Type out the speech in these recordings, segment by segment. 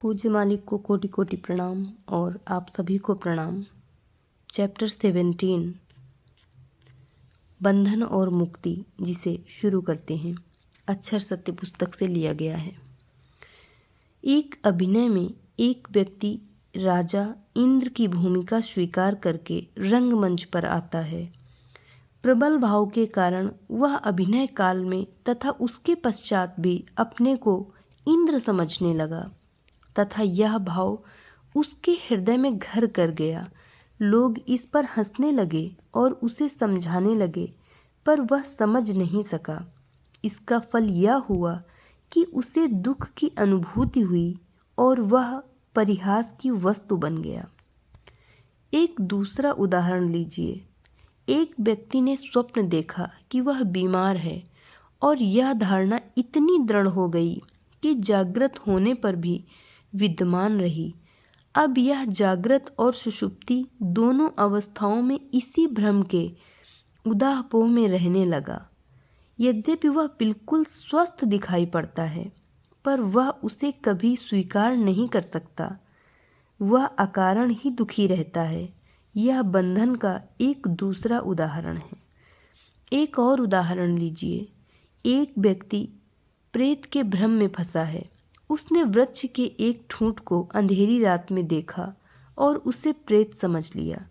पूज्य मालिक को कोटि कोटि प्रणाम और आप सभी को प्रणाम। चैप्टर 17 बंधन और मुक्ति, जिसे शुरू करते हैं, अक्षर सत्य पुस्तक से लिया गया है। एक अभिनय में एक व्यक्ति राजा इंद्र की भूमिका स्वीकार करके रंगमंच पर आता है। प्रबल भाव के कारण वह अभिनय काल में तथा उसके पश्चात भी अपने को इंद्र समझने लगा तथा यह भाव उसके हृदय में घर कर गया। लोग इस पर हंसने लगे और उसे समझाने लगे, पर वह समझ नहीं सका। इसका फल यह हुआ कि उसे दुख की अनुभूति हुई और वह परिहास की वस्तु बन गया। एक दूसरा उदाहरण लीजिए। एक व्यक्ति ने स्वप्न देखा कि वह बीमार है और यह धारणा इतनी दृढ़ हो गई कि जागृत होने पर भी विद्यमान रही। अब यह जागृत और सुषुप्ति दोनों अवस्थाओं में इसी भ्रम के उदाहपोह में रहने लगा। यद्यपि वह बिल्कुल स्वस्थ दिखाई पड़ता है, पर वह उसे कभी स्वीकार नहीं कर सकता। वह अकारण ही दुखी रहता है। यह बंधन का एक दूसरा उदाहरण है। एक और उदाहरण लीजिए। एक व्यक्ति प्रेत के भ्रम में फंसा है। उसने वृक्ष के एक ठूंठ को अंधेरी रात में देखा और उसे प्रेत समझ लिया।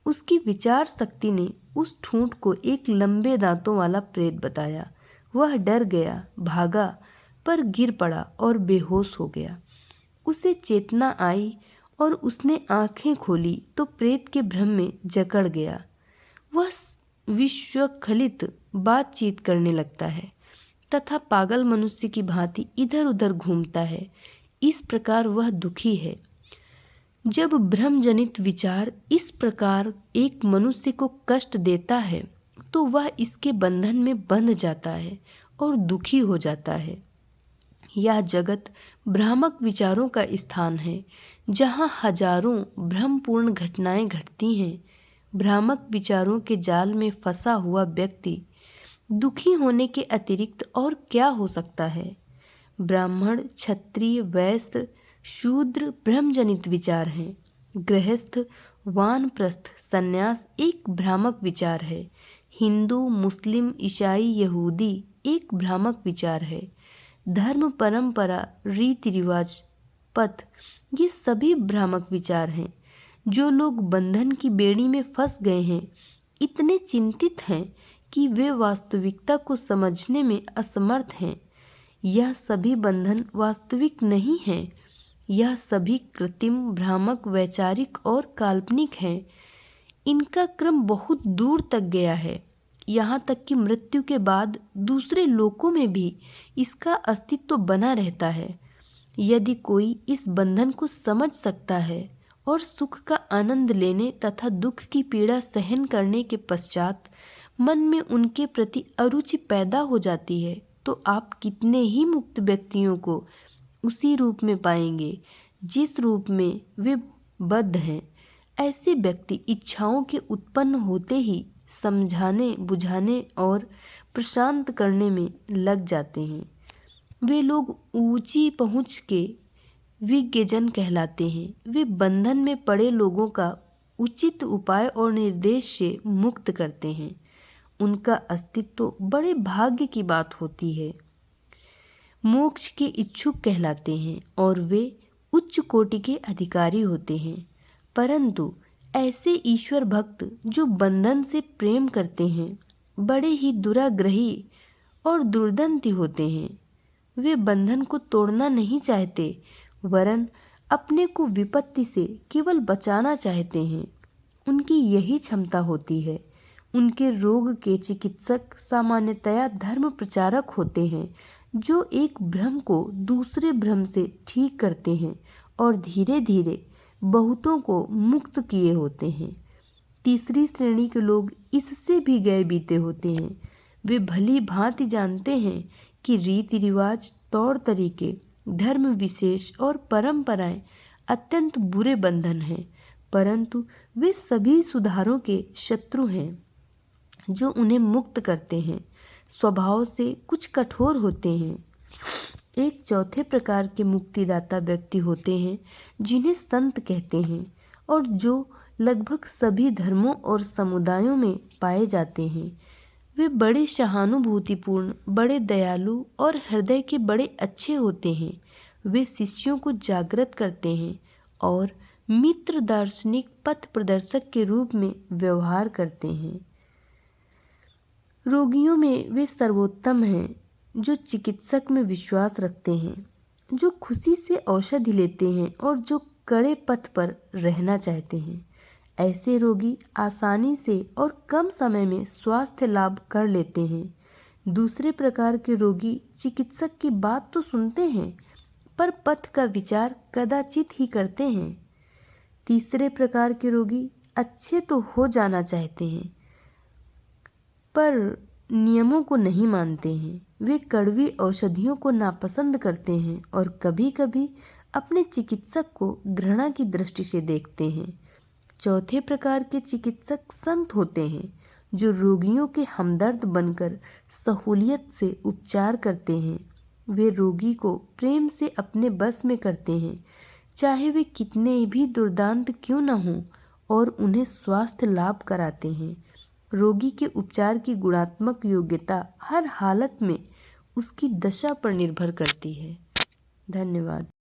उसकी विचार शक्ति ने उस ठूंठ को एक लंबे दांतों वाला प्रेत बताया। वह डर गया, भागा, पर गिर पड़ा और बेहोश हो गया। उसे चेतना आई और उसने आंखें खोली तो प्रेत के भ्रम में जकड़ गया। वह विश्वखलित बातचीत करने लगता है तथा पागल मनुष्य की भांति इधर उधर घूमता है। इस प्रकार वह दुखी है। जब भ्रमजनित विचार इस प्रकार एक मनुष्य को कष्ट देता है तो वह इसके बंधन में बंध जाता है और दुखी हो जाता है। यह जगत भ्रामक विचारों का स्थान है, जहाँ हजारों भ्रमपूर्ण घटनाएं घटती हैं। भ्रामक विचारों के जाल में फंसा हुआ व्यक्ति दुखी होने के अतिरिक्त और क्या हो सकता है। ब्राह्मण, क्षत्रिय, वैश्य, शूद्र भ्रमजनित विचार हैं। गृहस्थ, वानप्रस्थ, सन्यास एक भ्रामक विचार है। हिंदू, मुस्लिम, ईसाई, यहूदी एक भ्रामक विचार है। धर्म, परंपरा, रीति रिवाज, पथ, ये सभी भ्रामक विचार हैं। जो लोग बंधन की बेड़ी में फंस गए हैं, इतने चिंतित हैं कि वे वास्तविकता को समझने में असमर्थ हैं। यह सभी बंधन वास्तविक नहीं हैं। यह सभी कृत्रिम, भ्रामक, वैचारिक और काल्पनिक हैं। इनका क्रम बहुत दूर तक गया है, यहाँ तक कि मृत्यु के बाद दूसरे लोकों में भी इसका अस्तित्व बना रहता है। यदि कोई इस बंधन को समझ सकता है और सुख का आनंद लेने तथा दुख की पीड़ा सहन करने के पश्चात मन में उनके प्रति अरुचि पैदा हो जाती है, तो आप कितने ही मुक्त व्यक्तियों को उसी रूप में पाएंगे जिस रूप में वे बद्ध हैं। ऐसे व्यक्ति इच्छाओं के उत्पन्न होते ही समझाने, बुझाने और प्रशांत करने में लग जाते हैं। वे लोग ऊंची पहुंच के विज्ञजन कहलाते हैं। वे बंधन में पड़े लोगों का उचित उपाय और निर्देश से मुक्त करते हैं। उनका अस्तित्व बड़े भाग्य की बात होती है। मोक्ष के इच्छुक कहलाते हैं और वे उच्च कोटि के अधिकारी होते हैं। परंतु ऐसे ईश्वर भक्त जो बंधन से प्रेम करते हैं, बड़े ही दुराग्रही और दुर्दंती होते हैं। वे बंधन को तोड़ना नहीं चाहते, वरन अपने को विपत्ति से केवल बचाना चाहते हैं। उनकी यही क्षमता होती है। उनके रोग के चिकित्सक सामान्यतया धर्म प्रचारक होते हैं, जो एक भ्रम को दूसरे भ्रम से ठीक करते हैं और धीरे धीरे बहुतों को मुक्त किए होते हैं। तीसरी श्रेणी के लोग इससे भी गए बीते होते हैं। वे भली भांति जानते हैं कि रीति रिवाज, तौर तरीके, धर्म विशेष और परंपराएं अत्यंत बुरे बंधन हैं, परंतु वे सभी सुधारों के शत्रु हैं जो उन्हें मुक्त करते हैं। स्वभाव से कुछ कठोर होते हैं, एक चौथे प्रकार के मुक्तिदाता व्यक्ति होते हैं जिन्हें संत कहते हैं और जो लगभग सभी धर्मों और समुदायों में पाए जाते हैं। वे बड़े सहानुभूतिपूर्ण, बड़े दयालु और हृदय के बड़े अच्छे होते हैं। वे शिष्यों को जागृत करते हैं और मित्र दार्शनिक पथ प्रदर्शक के रूप में व्यवहार करते हैं। रोगियों में वे सर्वोत्तम हैं जो चिकित्सक में विश्वास रखते हैं, जो खुशी से औषधि लेते हैं और जो कड़े पथ पर रहना चाहते हैं। ऐसे रोगी आसानी से और कम समय में स्वास्थ्य लाभ कर लेते हैं। दूसरे प्रकार के रोगी चिकित्सक की बात तो सुनते हैं पर पथ का विचार कदाचित ही करते हैं। तीसरे प्रकार के रोगी अच्छे तो हो जाना चाहते हैं पर नियमों को नहीं मानते हैं। वे कड़वी औषधियों को नापसंद करते हैं और कभी-कभी अपने चिकित्सक को घृणा की दृष्टि से देखते हैं। चौथे प्रकार के चिकित्सक संत होते हैं जो रोगियों के हमदर्द बनकर सहूलियत से उपचार करते हैं। वे रोगी को प्रेम से अपने बस में करते हैं, चाहे वे कितने भी दुर्दांत क्यों न हों, और उन्हें स्वास्थ्य लाभ कराते हैं। रोगी के उपचार की गुणात्मक योग्यता हर हालत में उसकी दशा पर निर्भर करती है। धन्यवाद।